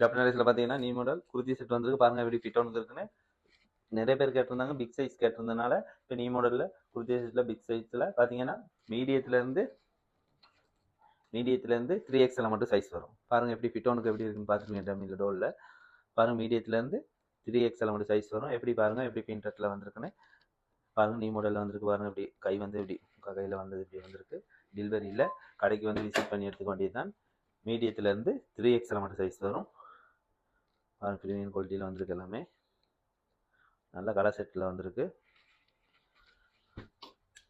ஜப்பனீஸ்ல பார்த்தீங்கன்னா new model kurti set வந்திருக்கு. பாருங்க எப்படி ஃபிட் வந்துருக்குன்னு. நிறைய பேர் கேட்டிருந்தாங்க, பிக் சைஸ் கேட்டிருந்தனால இப்போ நியூ மாடலில் குர்த்தி செட்டில் பிக் சைஸில் பார்த்தீங்கன்னா மீடியத்துலேருந்து 3XL மட்டும் சைஸ் வரும். பாருங்கள் எப்படி ஃபிட்டோனுக்கு எப்படி இருக்குன்னு பார்த்துருக்கீங்க டம்மியில் டோலில். பாருங்கள் மீடியத்துலேருந்து 3XL மட்டும் சைஸ் வரும். எப்படி பாருங்கள் எப்படி பிரிண்டட்டில் வந்திருக்குன்னு பாருங்கள். நியூ மாடலில் வந்திருக்கு. பாருங்கள் இப்படி கை வந்து இப்படி கையில் வந்தது இப்படி வந்திருக்கு. டெலிவரியில் கடைக்கு வந்து விசிட் பண்ணி எடுத்துக்க வேண்டியது தான். மீடியத்துலேருந்து 3XL மட்டும் சைஸ் வரும். பாருங்கள் ப்ரீமியம் குவாலிட்டியில் வந்திருக்கு. எல்லாமே நல்ல கலர் செட்டில் வந்திருக்கு.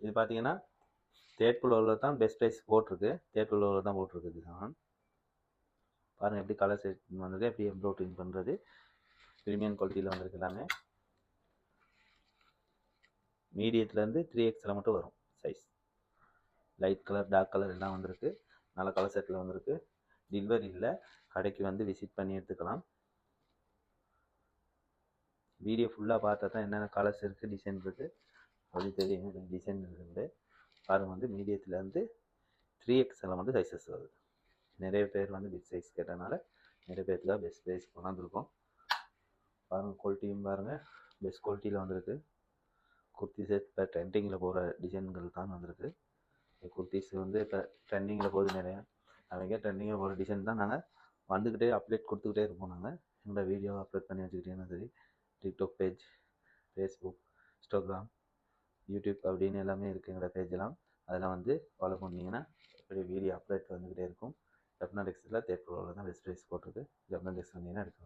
இது பார்த்தீங்கன்னா தேர்ட் ஃப்ளோரில் தான் பெஸ்ட் ப்ரைஸ் போட்டிருக்கு. தேர்ட் ஃப்ளோரில் தான் போட்டிருக்கு. இதுதான் பாருங்கள் எப்படி கலர் செட் வந்திருக்கு, எப்படி எம்ப்ராய்டிங் பண்ணுறது. ப்ரீமியம் குவாலிட்டியில் வந்திருக்கு. எல்லாமே மீடியத்துலேருந்து 3XL மட்டும் வரும் size. Light colour dark colour எல்லாம் வந்திருக்கு. நல்ல கலர் செட்டில் வந்திருக்கு. டெலிவரியில் கடைக்கு வந்து விசிட் பண்ணி எடுத்துக்கலாம். வீடியோ ஃபுல்லாக பார்த்தா தான் என்னென்ன கலர்ஸ் இருக்குது, டிசைன் இருக்குது அப்படி தெரியும். டிசைன் இருக்குது பாருங்கள். வந்து மீடியத்துலேருந்து 3XL மட்டும் சைஸஸ் வருது. நிறைய பேர் வந்து பிக் சைஸ் கேட்டனால நிறைய பேருக்கு பெஸ்ட் ப்ரைஸ் கொண்டாந்துருக்கோம். பாருங்கள் குவாலிட்டியும் பாருங்கள் பெஸ்ட் குவாலிட்டியில் வந்திருக்கு. குர்த்தி செட் இப்போ ட்ரெண்டிங்கில் போகிற டிசைன்கள் தான் வந்திருக்கு. குர்த்திஸ் வந்து இப்போ ட்ரெண்டிங்கில் போகுது. நிறையா அவங்க ட்ரெண்டிங்கில் போகிற டிசைன் தான் நாங்கள் வந்துக்கிட்டே அப்டேட் கொடுத்துக்கிட்டே இருப்போம். நாங்கள் எங்களோட வீடியோ அப்லோட் பண்ணி வச்சுக்கிட்டீங்கன்னா சரி, TikTok page, Facebook, Instagram, YouTube அப்படின்னு எல்லாமே இருக்குது எங்களோட பேஜெல்லாம். அதெல்லாம் வந்து ஃபாலோ பண்ணிங்கன்னா இப்படி வீடியோ அப்டேட் வந்துக்கிட்டே இருக்கும். ஜப்னா டெக்ஸ்டைலில் தேர்ட் ஃப்ளோரில் தான் பெஸ்ட் ப்ரைஸ் போட்டிருக்கு. ஜப்னா டெக்ஸ்டைல் வந்தீங்கன்னா எடுக்க